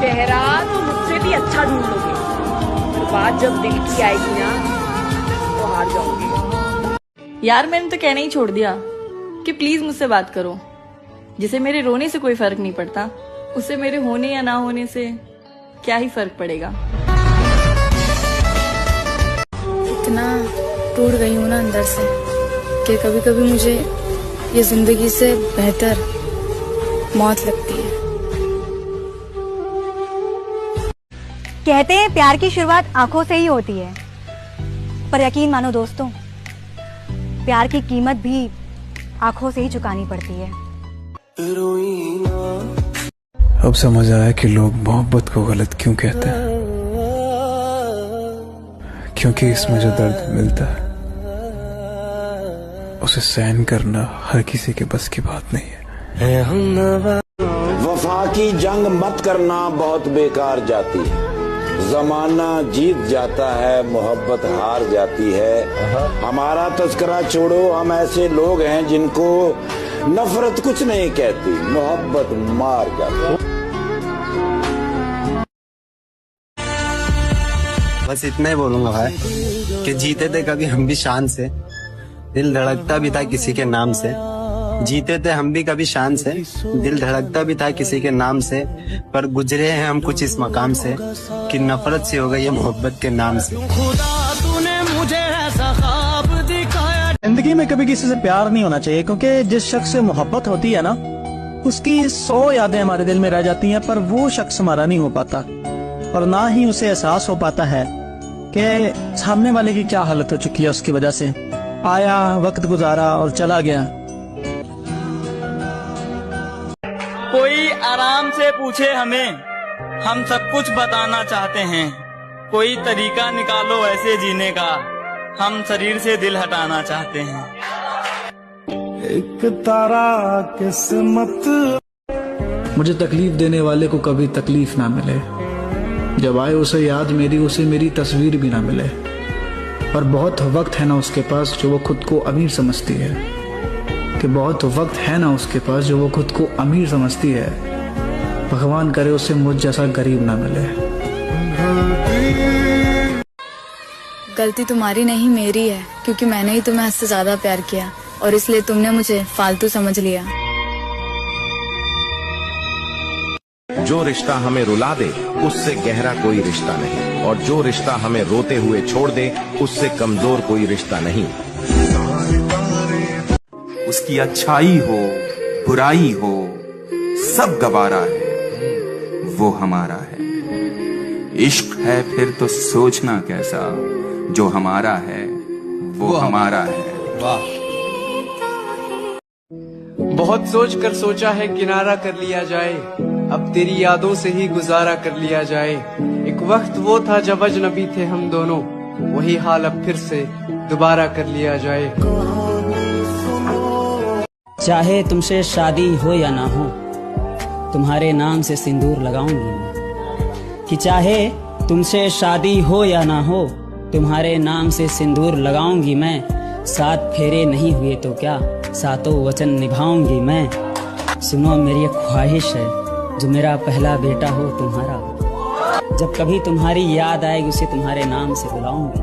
चेहरा तो मुझसे भी अच्छा ढूंढ लोगे, पर बात जब दिल की आएगी ना तो हार जाओगे। यार मैंने तो कहना ही छोड़ दिया कि प्लीज मुझसे बात करो। जिसे मेरे रोने से कोई फर्क नहीं पड़ता, उससे मेरे होने या ना होने से क्या ही फर्क पड़ेगा। इतना टूट गई हूँ ना अंदर से कि कभी कभी मुझे ये जिंदगी से बेहतर मौत लगती है। कहते हैं प्यार की शुरुआत आंखों से ही होती है, पर यकीन मानो दोस्तों, प्यार की कीमत भी आंखों से ही चुकानी पड़ती है। अब समझ आया कि लोग मोहब्बत को गलत क्यों कहते हैं, क्योंकि इसमें जो दर्द मिलता है उसे सहन करना हर किसी के बस की बात नहीं है। वफा की जंग मत करना, बहुत बेकार जाती है। जमाना जीत जाता है, मोहब्बत हार जाती है। हमारा तस्करा छोड़ो, हम ऐसे लोग हैं जिनको नफरत कुछ नहीं कहती, मोहब्बत मार जाती है। बस इतना ही बोलूंगा भाई कि जीते थे कभी हम भी शान से, दिल धड़कता भी था किसी के नाम से। जीते थे हम भी कभी शान से, दिल धड़कता भी था किसी के नाम से, पर गुजरे हैं हम कुछ इस मकाम से कि नफरत सी हो गई है मोहब्बत के नाम से। जिंदगी में कभी किसी से प्यार नहीं होना चाहिए, क्योंकि जिस शख्स से मोहब्बत होती है ना, उसकी 100 यादें हमारे दिल में रह जाती हैं, पर वो शख्स हमारा नहीं हो पाता, और ना ही उसे एहसास हो पाता है कि सामने वाले की क्या हालत हो चुकी है उसकी वजह से। आया, वक्त गुजारा और चला गया। कोई आराम से पूछे हमें, हम सब कुछ बताना चाहते हैं। कोई तरीका निकालो ऐसे जीने का, हम शरीर से दिल हटाना चाहते हैं। एक तारा किस्मत। मुझे तकलीफ देने वाले को कभी तकलीफ ना मिले, जब आए उसे याद मेरी, उसे मेरी तस्वीर भी ना मिले। और बहुत वक्त है ना उसके पास जो वो खुद को अमीर समझती है, कि बहुत वक्त है ना उसके पास जो वो खुद को अमीर समझती है। भगवान करे उसे मुझ जैसा गरीब ना मिले। गलती तुम्हारी नहीं मेरी है, क्योंकि मैंने ही तुम्हें हद से ज्यादा प्यार किया और इसलिए तुमने मुझे फालतू समझ लिया। जो रिश्ता हमें रुला दे उससे गहरा कोई रिश्ता नहीं, और जो रिश्ता हमें रोते हुए छोड़ दे उससे कमजोर कोई रिश्ता नहीं। उसकी अच्छाई हो बुराई हो सब गवारा है, वो हमारा है। इश्क है फिर तो सोचना कैसा, जो हमारा है वो हमारा है। वाह। बहुत सोच कर सोचा है किनारा कर लिया जाए, अब तेरी यादों से ही गुजारा कर लिया जाए। एक वक्त वो था जब अजनबी थे हम दोनों, वही हाल अब फिर से दोबारा कर लिया जाए। चाहे तुमसे शादी हो या ना हो, तुम्हारे नाम से सिंदूर लगाऊंगी मैं। कि चाहे तुमसे शादी हो या ना हो, तुम्हारे नाम से सिंदूर लगाऊंगी मैं। 7 फेरे नहीं हुए तो क्या, 7 वचन निभाऊंगी मैं। सुनो मेरी ख्वाहिश है, जो मेरा पहला बेटा हो तुम्हारा हो। जब कभी तुम्हारी याद आएगी उसे तुम्हारे नाम से बुलाऊंगी।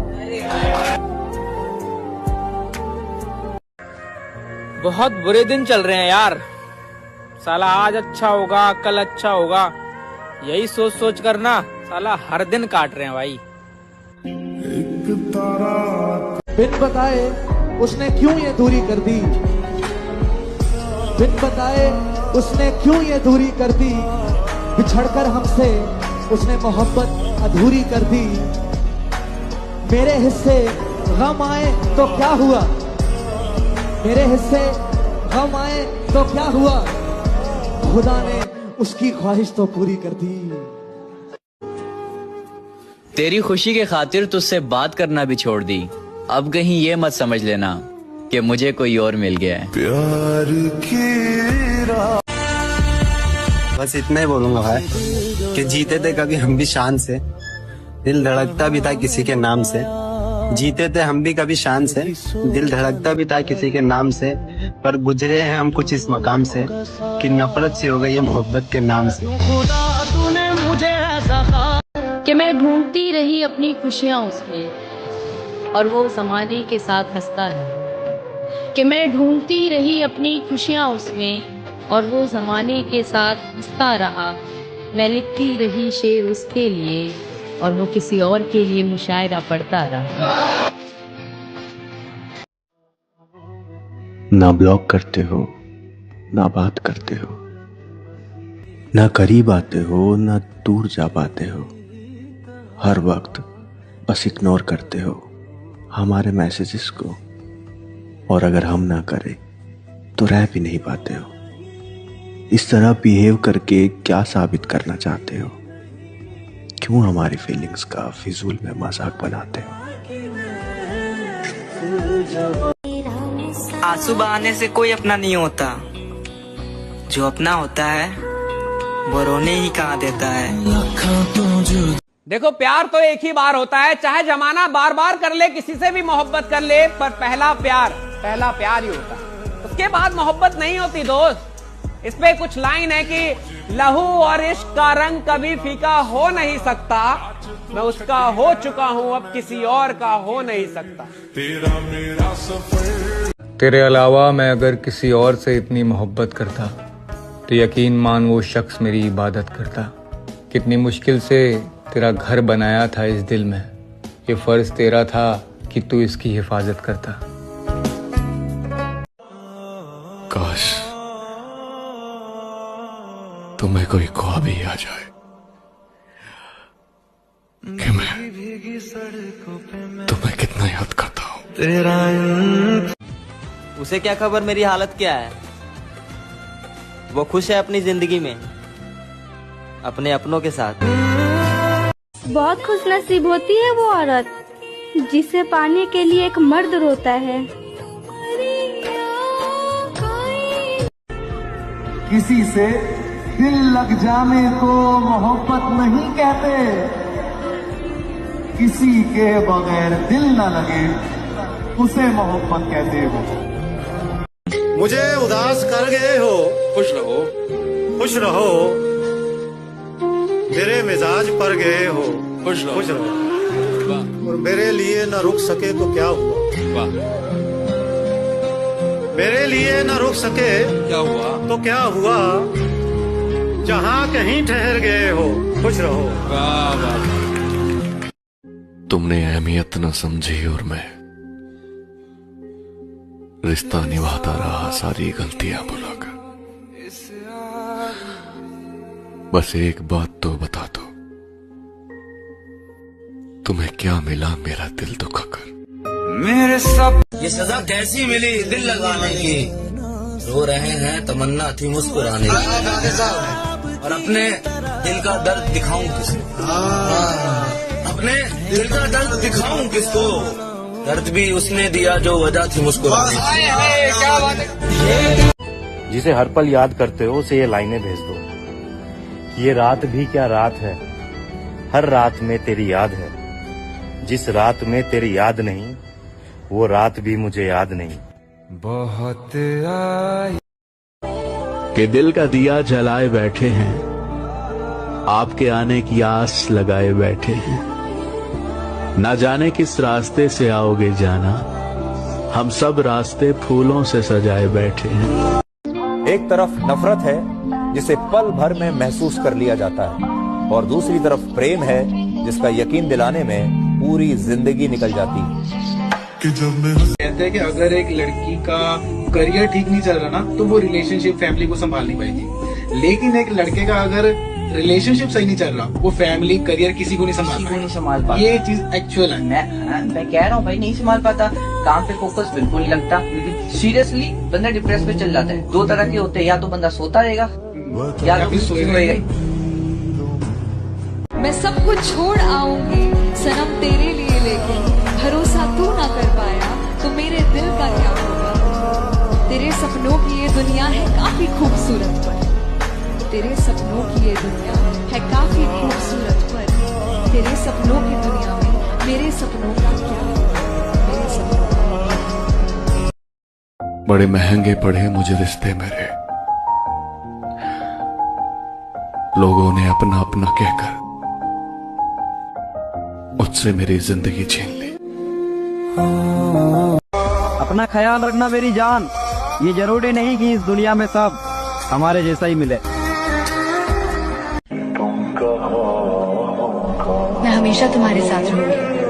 बहुत बुरे दिन चल रहे हैं यार। साला आज अच्छा होगा कल अच्छा होगा, यही सोच सोच कर ना साला हर दिन काट रहे हैं भाई। बिन बताए उसने क्यों ये दूरी कर दी, बिन बताए उसने क्यों ये दूरी कर दी। बिछड़कर हमसे उसने मोहब्बत अधूरी कर दी। मेरे हिस्से गम आए तो क्या हुआ, मेरे हिस्से गम आए तो क्या हुआ, खुदा ने उसकी ख्वाहिश तो पूरी कर दी। तेरी खुशी के खातिर तुझसे बात करना भी छोड़ दी। अब कहीं ये मत समझ लेना कि मुझे कोई और मिल गया है। प्यार की राह। बस इतना ही बोलूंगा भाई कि जीते थे कभी हम भी शान से, दिल धड़कता भी था किसी के नाम से। जीते थे हम भी कभी शान से, दिल धड़कता भी था किसी के नाम से, पर गुजरे हैं हम कुछ इस मकाम से कि नफरत सी हो गई है मोहब्बत के नाम से। खुदा तूने मुझे मैं ढूंढती रही अपनी खुशियाँ उसमें और वो ज़माने के साथ हंसता रहा। कि मैं ढूंढती रही अपनी खुशियाँ उसमें और वो ज़माने के साथ हंसता रहा। मैं लिखती रही शेर उसके लिए और वो किसी और के लिए मुशायरा पढ़ता रहा। ना ब्लॉक करते हो, ना बात करते हो, ना करीब आते हो, ना दूर जा पाते हो। हर वक्त बस इग्नोर करते हो हमारे मैसेजेस को, और अगर हम ना करें तो रह भी नहीं पाते हो। इस तरह बिहेव करके क्या साबित करना चाहते हो? क्यों हमारी फीलिंग्स का फिजूल में मजाक बनाते हो? आंसू बहाने से कोई अपना नहीं होता, जो अपना होता है वो रोने ही कहाँ देता है। देखो, प्यार तो एक ही बार होता है, चाहे जमाना बार बार कर ले, किसी से भी मोहब्बत कर ले, पर पहला प्यार ही होता है। उसके बाद मोहब्बत नहीं होती दोस्त। इस पे कुछ लाइन है कि लहू और इश्क का रंग कभी फीका हो नहीं सकता, मैं उसका हो चुका हूँ अब किसी और का हो नहीं सकता। तेरे अलावा मैं अगर किसी और से इतनी मोहब्बत करता तो यकीन मान वो शख्स मेरी इबादत करता। कितनी मुश्किल से तेरा घर बनाया था इस दिल में, ये फर्ज तेरा था कि तू इसकी हिफाजत करता। काश तुम्हें कोई ख्वाब ही आ जाए कि मैं तुम्हें कितना याद करता हूँ। उसे क्या खबर मेरी हालत क्या है? वो खुश है अपनी जिंदगी में, अपने अपनों के साथ। बहुत खुशनसीब होती है वो औरत जिसे पाने के लिए एक मर्द रोता है। किसी से दिल लग जाने को मोहब्बत नहीं कहते, किसी के बगैर दिल न लगे उसे मोहब्बत कहते हो। मुझे उदास कर गए हो, खुश रहो, खुश रहो। मेरे मिजाज पर गए हो, खुश रहो। और मेरे लिए न रुक सके तो क्या हुआ? मेरे लिए न रुक सके क्या हुआ तो क्या हुआ? जहाँ कहीं ठहर गए हो, खुश रहो। तुमने अहमियत न समझी और मैं रिश्ता निभाता रहा सारी गलतियां भुलाकर। बस एक बात तो बता दो, तुम्हें क्या मिला मेरा दिल दुखाकर? मेरे सब ये सजा कैसी मिली दिल लगाने की? रो रहे हैं तमन्ना थी मुस्कुराने की। और अपने दिल का दर्द दिखाऊं किसको? अपने दिल का दर्द दिखाऊं किसको? दर्द भी उसने दिया जो वजह थी मुस्कुराने की। जिसे हर पल याद करते हो उसे ये लाइनें भेज दो। ये रात भी क्या रात है, हर रात में तेरी याद है। जिस रात में तेरी याद नहीं वो रात भी मुझे याद नहीं। बहुत आई कि दिल का दिया जलाए बैठे हैं, आपके आने की आस लगाए बैठे हैं। ना जाने किस रास्ते से आओगे जाना, हम सब रास्ते फूलों से सजाए बैठे हैं। एक तरफ नफरत है जिसे पल भर में महसूस कर लिया जाता है, और दूसरी तरफ प्रेम है जिसका यकीन दिलाने में पूरी जिंदगी निकल जाती है। कहते हैं कि अगर एक लड़की का करियर ठीक नहीं चल रहा ना तो वो रिलेशनशिप फैमिली को संभाल नहीं पाएगी, लेकिन एक लड़के का अगर रिलेशनशिप सही नहीं चल रहा वो फैमिली करियर किसी को नहीं संभाल पाता। ये चीज एक्चुअल है। मैं कह रहा हूँ भाई, नहीं संभाल पाता, काम पे फोकस बिल्कुल नहीं लगता। सीरियसली बंदा डिप्रेस पे चल जाता है। दो तरह के होते हैं, या तो बंदा सोता रहेगा या तो फिर सोएगा। मैं सब कुछ छोड़ आऊंगी सनम तेरे लिए, लेकिन भरोसा तू ना कर पाया तो मेरे दिल का क्या होगा? तेरे सपनों की ये दुनिया है काफी खूबसूरत पर, तेरे सपनों की ये दुनिया है काफी खूबसूरत पर, तेरे सपनों की दुनिया में मेरे सपनों का क्या होगा? मेरे सपनों का बड़े महंगे पड़े मुझे रिश्ते मेरे, लोगों ने अपना अपना कहकर मुझसे मेरी जिंदगी छीन ली। अपना ख्याल रखना मेरी जान, ये जरूरी नहीं कि इस दुनिया में सब हमारे जैसा ही मिले। मैं हमेशा तुम्हारे साथ रहूंगी।